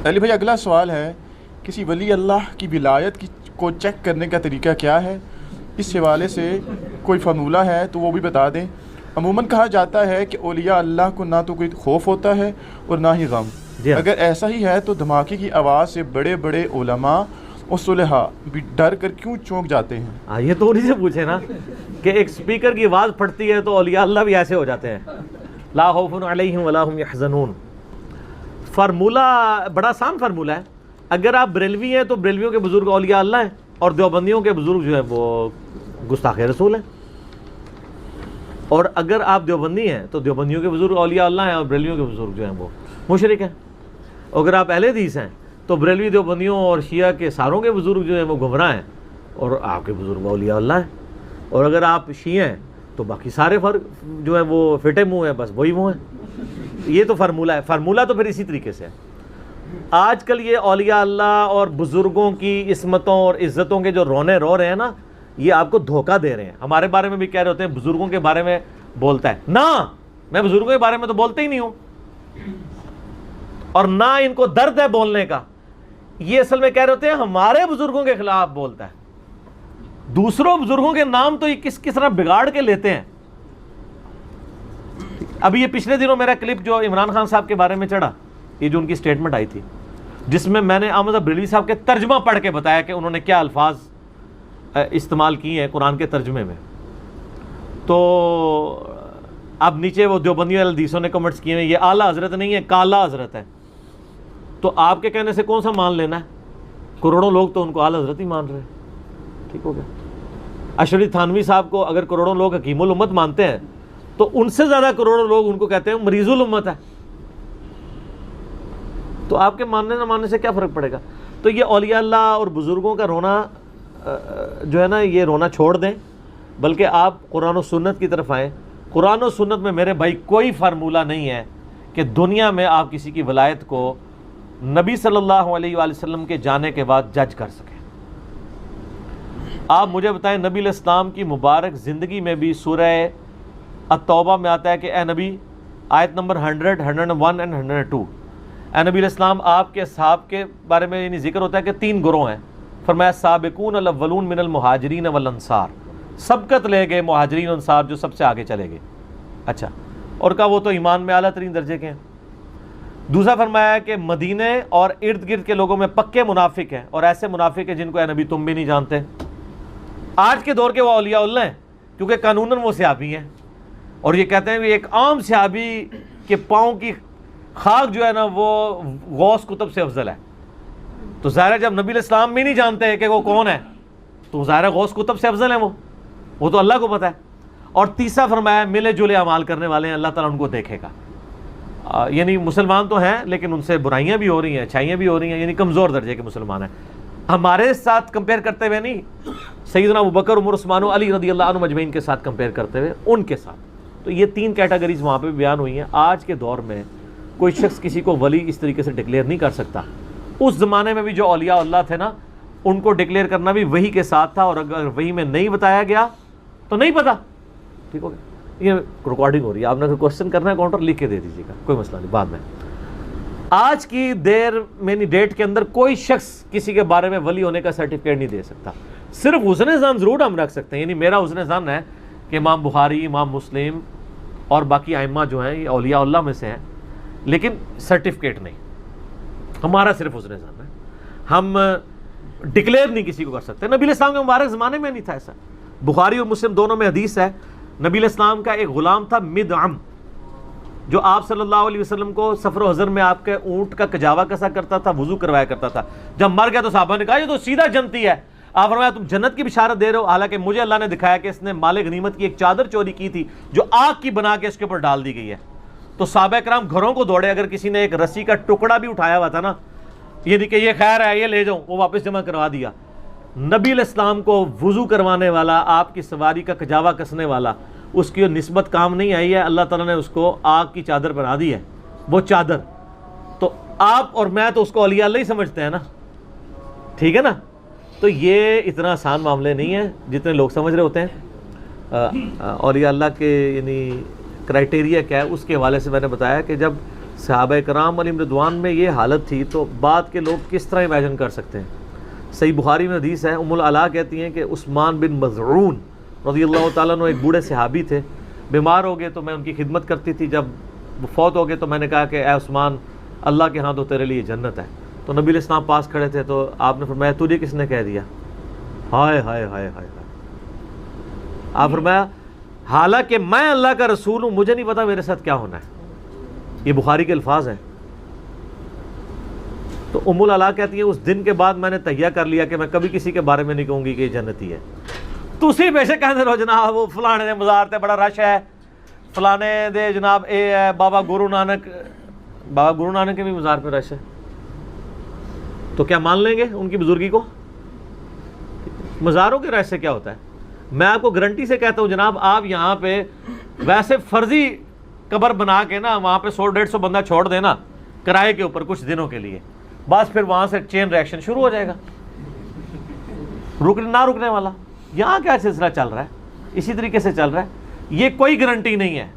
علی بھائی اگلا سوال ہے، کسی ولی اللہ کی ولایت کو چیک کرنے کا طریقہ کیا ہے؟ اس حوالے سے کوئی فارمولہ ہے تو وہ بھی بتا دیں۔ عموماً کہا جاتا ہے کہ اولیاء اللہ کو نہ تو کوئی خوف ہوتا ہے اور نہ ہی غم۔ اگر ایسا ہی ہے تو دھماکے کی آواز سے بڑے بڑے علماء اور صلحاء بھی ڈر کر کیوں چونک جاتے ہیں؟ یہ تو انہی سے پوچھے نا کہ ایک سپیکر کی آواز پھٹتی ہے تو اولیاء اللہ بھی ایسے ہو جاتے ہیں، لا خوف علیہم ولا ہم یحزنون۔ فارمولہ بڑا آسان فارمولہ ہے۔ اگر آپ بریلوی ہیں تو بریلویوں کے بزرگ اولیاء اللہ ہیں، اور دیوبندیوں کے بزرگ جو ہیں وہ گستاخ رسول ہیں۔ اور اگر آپ دیوبندی ہیں تو دیوبندیوں کے بزرگ اولیاء اللہ ہیں، اور بریلویوں کے بزرگ جو ہیں وہ مشرک ہیں۔ اگر آپ اہل حدیث ہیں تو بریلوی دیوبندیوں اور شیعہ کے ساروں کے بزرگ جو ہیں وہ گمراہ ہیں، اور آپ کے بزرگ اولیاء اللہ ہیں۔ اور اگر آپ شیعہ ہیں تو باقی سارے فرق جو ہیں وہ فٹے منہ ہیں، بس وہی منہ ہیں۔ یہ تو فارمولہ ہے۔ فارمولہ تو پھر اسی طریقے سے ہے۔ آج کل یہ اولیاء اللہ اور بزرگوں کی عصمتوں اور عزتوں کے جو رونے رو رہے ہیں نا، یہ آپ کو دھوکہ دے رہے ہیں۔ ہمارے بارے میں بھی کہہ رہے ہوتے ہیں بزرگوں کے بارے میں بولتا ہے نا، میں بزرگوں کے بارے میں تو بولتے ہی نہیں ہوں، اور نہ ان کو درد ہے بولنے کا۔ یہ اصل میں کہہ رہے ہوتے ہیں ہمارے بزرگوں کے خلاف بولتا ہے۔ دوسروں بزرگوں کے نام تو یہ کس طرح بگاڑ کے لیتے ہیں۔ ابھی یہ پچھلے دنوں میرا کلپ جو عمران خان صاحب کے بارے میں چڑھا، یہ جو ان کی سٹیٹمنٹ آئی تھی، جس میں میں نے احمد بریلوی صاحب کے ترجمہ پڑھ کے بتایا کہ انہوں نے کیا الفاظ استعمال کیے ہیں قرآن کے ترجمے میں، تو اب نیچے وہ دیوبندی حدیثوں نے کمنٹس کیے ہیں یہ اعلیٰ حضرت نہیں ہے، کالا حضرت ہے۔ تو آپ کے کہنے سے کون سا مان لینا ہے؟ کروڑوں لوگ تو ان کو اعلیٰ حضرت ہی مان رہے ہیں۔ ٹھیک ہو گیا۔ اشرف تھانوی صاحب کو اگر کروڑوں لوگ حکیم الامت مانتے ہیں تو ان سے زیادہ کروڑوں لوگ ان کو کہتے ہیں مریض الامت ہے۔ تو آپ کے ماننے نہ ماننے سے کیا فرق پڑے گا؟ تو یہ اولیاء اللہ اور بزرگوں کا رونا جو ہے نا، یہ رونا چھوڑ دیں، بلکہ آپ قرآن و سنت کی طرف آئیں۔ قرآن و سنت میں میرے بھائی کوئی فارمولہ نہیں ہے کہ دنیا میں آپ کسی کی ولایت کو نبی صلی اللہ علیہ وآلہ وسلم کے جانے کے بعد جج کر سکیں۔ آپ مجھے بتائیں نبی علیہ السلام کی مبارک زندگی میں بھی سورہ التوبہ میں آتا ہے کہ اے نبی، آیت نمبر 100، 101 اور 102، اے نبی علیہ السلام آپ کے اصحاب کے بارے میں یعنی ذکر ہوتا ہے کہ 3 گروہ ہیں۔ فرمایا سابقون الاولون من المہاجرین والانصار، سبقت لے گئے مہاجرین انصار جو سب سے آگے چلے گئے۔ اچھا، اور کہا وہ تو ایمان میں اعلیٰ ترین درجے کے ہیں۔ دوسرا فرمایا کہ مدینے اور ارد گرد کے لوگوں میں پکے منافق ہیں، اور ایسے منافق ہیں جن کو اے نبی تم بھی نہیں جانتے۔ آج کے دور کے وہ اولیاء اللہ ہیں کیونکہ قانوناً وہ صحابی ہیں، اور یہ کہتے ہیں کہ ایک عام صحابی کے پاؤں کی خاک جو ہے نا وہ غوث کتب سے افضل ہے۔ تو ظاہر ہے جب نبی علیہ السلام بھی نہیں جانتے کہ وہ کون ہے تو ظاہر ہے غوث کتب سے افضل ہیں وہ تو اللہ کو پتہ ہے۔ اور تیسرا فرمایا ملے جلے اعمال کرنے والے ہیں، اللہ تعالیٰ ان کو دیکھے گا۔ یعنی مسلمان تو ہیں لیکن ان سے برائیاں بھی ہو رہی ہیں، اچھائیاں بھی ہو رہی ہیں، یعنی کمزور درجے کے مسلمان ہیں۔ ہمارے ساتھ کمپیئر کرتے ہوئے نہیں، سیدنا ابوبکر، عمر، عثمان و علی رضی اللہ عنہ مجمعین کے ساتھ کمپیئر کرتے ہوئے ان کے ساتھ۔ تو یہ 3 کیٹیگریز وہاں پہ بیان ہوئی ہیں۔ آج کے دور میں کوئی شخص کسی کو ولی اس طریقے سے ڈکلیئر نہیں کر سکتا۔ اس زمانے میں بھی جو اولیاء اللہ تھے نا، ان کو ڈکلیئر کرنا بھی وحی کے ساتھ تھا، اور اگر وحی میں نہیں بتایا گیا تو نہیں پتا۔ ٹھیک ہو گیا؟ یہ ریکارڈنگ ہو رہی ہے، آپ نے کوشچن کرنا ہے کاؤنٹر لکھ کے دے دیجیے گا، کوئی مسئلہ نہیں، بعد میں۔ آج کی دیر میں ڈیٹ کے اندر کوئی شخص کسی کے بارے میں ولی ہونے کا سرٹیفکیٹ نہیں دے سکتا۔ صرف حسن ظن ضرور ہم رکھ سکتے ہیں، یعنی میرا حسن ظن ہے کہ امام بخاری، امام مسلم اور باقی ائمہ جو ہیں یہ اولیاء اللہ میں سے ہیں، لیکن سرٹیفکیٹ نہیں، ہمارا صرف حسن ظن ہے۔ ہم ڈکلیئر نہیں کسی کو کر سکتے۔ نبی علیہ السلام کے مبارک زمانے میں نہیں تھا ایسا۔ بخاری اور مسلم دونوں میں حدیث ہے، نبی علیہ السلام کا ایک غلام تھا مدعم، جو آپ صلی اللہ علیہ وسلم کو سفر و حضر میں آپ کے اونٹ کا کجاوا کسا کرتا تھا، وضو کروایا کرتا تھا۔ جب مر گیا تو صحابہ نے کہا یہ تو سیدھا جنتی ہے۔ آپ فرمایا تم جنت کی بشارت دے رہے ہو، حالانکہ مجھے اللہ نے دکھایا کہ اس نے مال غنیمت کی ایک چادر چوری کی تھی جو آگ کی بنا کے اس کے اوپر ڈال دی گئی ہے۔ تو صحابہ کرام گھروں کو دوڑے، اگر کسی نے ایک رسی کا ٹکڑا بھی اٹھایا ہوا تھا نا، یہ کہ یہ خیر ہے یہ لے جاؤں، وہ واپس جمع کروا دیا۔ نبی علیہ السلام کو وضو کروانے والا، آپ کی سواری کا کجاوا کسنے والا، اس کی نسبت کام نہیں آئی ہے، اللہ تعالیٰ نے اس کو آگ کی چادر بنا دی ہے، وہ چادر۔ تو آپ اور میں تو اس کو اولیاء اللہ ہی سمجھتے ہیں نا، ٹھیک ہے نا؟ تو یہ اتنا آسان معاملے نہیں ہے جتنے لوگ سمجھ رہے ہوتے ہیں۔ اولیاء اللہ کے یعنی کرائٹیریا کیا ہے، اس کے حوالے سے میں نے بتایا کہ جب صحابہ کرام علیہم رضوان میں یہ حالت تھی تو بعد کے لوگ کس طرح امیجن کر سکتے ہیں؟ صحیح بخاری میں حدیث ہے، ام العلا کہتی ہیں کہ عثمان بن مظعون رضی اللہ تعالیٰ عنہ ایک بوڑھے صحابی تھے، بیمار ہو گئے تو میں ان کی خدمت کرتی تھی، جب وہ فوت ہو گئے تو میں نے کہا کہ اے عثمان اللہ کے ہاں تو تیرے لیے جنت ہے، تو نبی علیہ السلام پاس کھڑے تھے تو آپ نے فرمایا تجھے کس نے کہہ دیا؟ ہائے ہائے ہائے ہائے، آپ فرمایا حالانکہ میں اللہ کا رسول ہوں، مجھے نہیں پتا میرے ساتھ کیا ہونا ہے۔ یہ بخاری کے الفاظ ہیں۔ تو ام العلا کہتی ہیں اس دن کے بعد میں نے تہیہ کر لیا کہ میں کبھی کسی کے بارے میں نہیں کہوں گی کہ یہ جنتی ہے۔ تسی بے شک کہندے رہو جناب وہ فلانے دے مزار تے بڑا رش ہے، فلانے دے جناب اے ہے بابا گرو نانک کے بھی مزار پہ رش ہے، تو کیا مان لیں گے ان کی بزرگی کو؟ مزاروں کے رش سے کیا ہوتا ہے؟ میں آپ کو گارنٹی سے کہتا ہوں جناب، آپ یہاں پہ ویسے فرضی قبر بنا کے نا وہاں پہ 100-150 بندہ چھوڑ دینا کرائے کے اوپر کچھ دنوں کے لیے، بس پھر وہاں سے چین ریئیکشن شروع ہو جائے گا، نہ رکنے والا۔ یہاں کیا سلسلہ چل رہا ہے؟ اسی طریقے سے چل رہا ہے۔ یہ کوئی گارنٹی نہیں ہے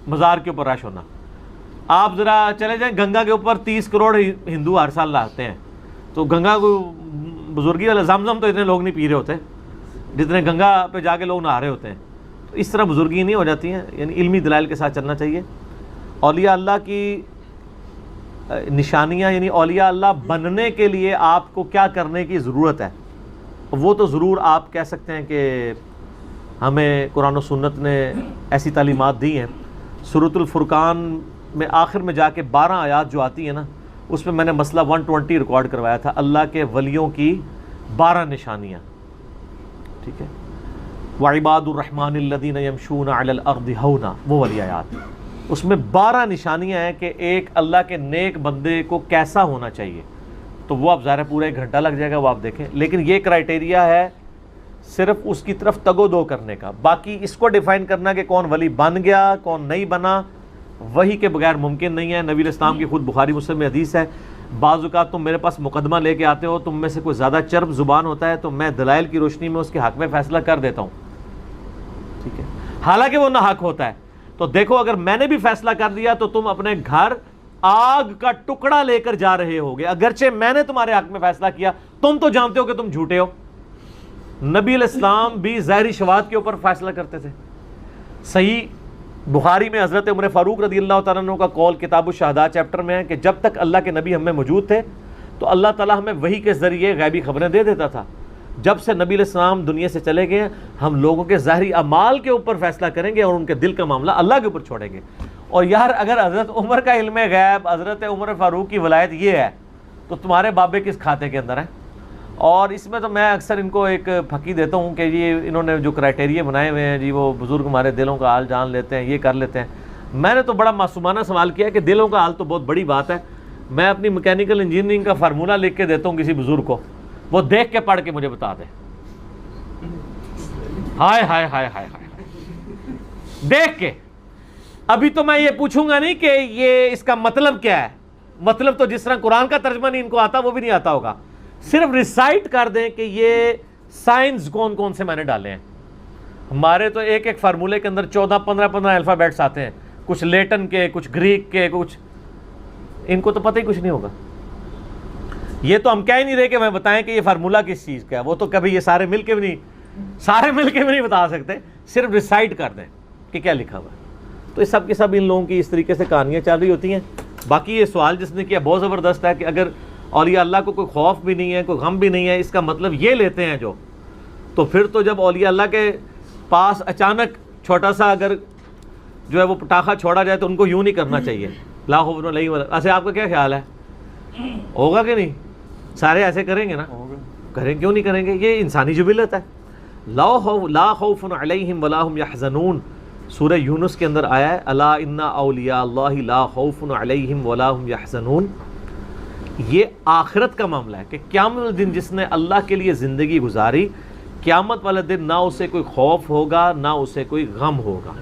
مزار کے اوپر رش ہونا۔ آپ ذرا چلے جائیں گنگا کے اوپر 30 کروڑ ہندو ہر سال لاتے ہیں، تو گنگا کو بزرگی والا زمزم تو اتنے لوگ نہیں پی رہے ہوتے جتنے گنگا پہ جا کے لوگ نہا رہے ہوتے ہیں۔ تو اس طرح بزرگی نہیں ہو جاتی ہیں، یعنی علمی دلائل کے ساتھ چلنا چاہیے۔ اولیاء اللہ کی نشانیاں، یعنی اولیاء اللہ بننے کے لیے آپ کو کیا کرنے کی ضرورت ہے، وہ تو ضرور آپ کہہ سکتے ہیں کہ ہمیں قرآن و سنت نے ایسی تعلیمات دی ہیں۔ سورۃ الفرقان میں آخر میں جا کے 12 آیات جو آتی ہیں نا، اس میں نے مسئلہ 120 ریکارڈ کروایا تھا، اللہ کے ولیوں کی 12 نشانیاں، ٹھیک ہے۔ وعباد الرحمن الذین یمشون علی الارض ہونا، وہ والی آیات، اس میں 12 نشانیاں ہیں کہ ایک اللہ کے نیک بندے کو کیسا ہونا چاہیے۔ تو وہ اب ظاہر ہے پورا 1 گھنٹہ لگ جائے گا، وہ آپ دیکھیں، لیکن یہ کرائٹیریا ہے صرف اس کی طرف تگ و دو کرنے کا، باقی اس کو ڈیفائن کرنا کہ کون ولی بن گیا کون نہیں بنا وہی کے بغیر ممکن نہیں ہے۔ نبی علیہ السلام کی خود بخاری مسلم میں حدیث ہے، بعض اوقات تم میرے پاس مقدمہ لے کے آتے ہو، تم میں سے کوئی زیادہ چرب زبان ہوتا ہے تو میں دلائل کی روشنی میں اس کے حق میں فیصلہ کر دیتا ہوں، ٹھیک ہے، حالانکہ وہ ناحق ہوتا ہے۔ تو دیکھو اگر میں نے بھی فیصلہ کر دیا تو تم اپنے گھر آگ کا ٹکڑا لے کر جا رہے ہوگے، اگرچہ میں نے تمہارے حق میں فیصلہ کیا، تم تو جانتے ہو کہ تم جھوٹے ہو۔ نبی علیہ السلام بھی ظاہری شواہد کے اوپر فیصلہ کرتے تھے۔ صحیح بخاری میں حضرت عمر فاروق رضی اللہ تعالیٰ عنہ کا قول کتاب الشہداء چیپٹر میں ہے کہ جب تک اللہ کے نبی ہم میں موجود تھے تو اللہ تعالیٰ ہمیں وحی کے ذریعے غیبی خبریں دے دیتا تھا، جب سے نبی علیہ السلام دنیا سے چلے گئے ہم لوگوں کے ظاہری اعمال کے اوپر فیصلہ کریں گے اور ان کے دل کا معاملہ اللہ کے اوپر چھوڑیں گے۔ اور یار اگر حضرت عمر کا علم غیب، حضرت عمر فاروق کی ولایت یہ ہے تو تمہارے بابے کس کھاتے کے اندر ہیں؟ اور اس میں تو میں اکثر ان کو ایک پھکی دیتا ہوں کہ یہ انہوں نے جو کرائٹیریا بنائے ہوئے ہیں جی، وہ بزرگ ہمارے دلوں کا حال جان لیتے ہیں، یہ کر لیتے ہیں۔ میں نے تو بڑا معصومانہ سوال کیا کہ دلوں کا حال تو بہت بڑی بات ہے، میں اپنی میکینیکل انجینئرنگ کا فارمولہ لکھ کے دیتا ہوں کسی بزرگ کو، وہ دیکھ کے پڑھ کے مجھے بتا دے، ہائے ہائے ہائے ہائے ہائے، دیکھ کے۔ ابھی تو میں یہ پوچھوں گا نہیں کہ یہ اس کا مطلب کیا ہے، مطلب تو جس طرح قرآن کا ترجمہ نہیں ان کو آتا وہ بھی نہیں آتا ہوگا، صرف ریسائٹ کر دیں کہ یہ سائنس کون کون سے میں نے ڈالے ہیں۔ ہمارے تو ایک ایک فارمولے کے اندر 14-15 الفابیٹس آتے ہیں، کچھ لیٹن کے، کچھ گریک کے، کچھ، ان کو تو پتہ ہی کچھ نہیں ہوگا۔ یہ تو ہم کہہ ہی نہیں رہے کہ میں بتائیں کہ یہ فارمولہ کس چیز کا ہے، وہ تو کبھی یہ سارے مل کے بھی نہیں بتا سکتے، صرف ریسائٹ کر دیں کہ کیا لکھا ہوا ہے۔ تو یہ سب کے سب ان لوگوں کی اس طریقے سے کہانیاں چل رہی ہوتی ہیں۔ باقی یہ سوال جس نے کیا بہت زبردست ہے کہ اگر اولیاء اللہ کو کوئی خوف بھی نہیں ہے، کوئی غم بھی نہیں ہے، اس کا مطلب یہ لیتے ہیں جو، تو پھر تو جب اولیاء اللہ کے پاس اچانک چھوٹا سا اگر جو ہے وہ پٹاخہ چھوڑا جائے تو ان کو یوں نہیں کرنا چاہیے، لا خوف علیہم ولا۔ ایسے آپ کا کیا خیال ہے، ہوگا کہ نہیں؟ سارے ایسے کریں گے نا؟ کریں، کیوں نہیں کریں گے؟ یہ انسانی جبلت ہے۔ لا خوف علیہم ولا هم یحزنون، سورہ یونس کے اندر آیا ہے، الا ان اولیاء اللہ لا خوف علیہم ولا هم یحزنون۔ یہ آخرت کا معاملہ ہے کہ قیامت والے دن جس نے اللہ کے لیے زندگی گزاری، قیامت والے دن نہ اسے کوئی خوف ہوگا نہ اسے کوئی غم ہوگا۔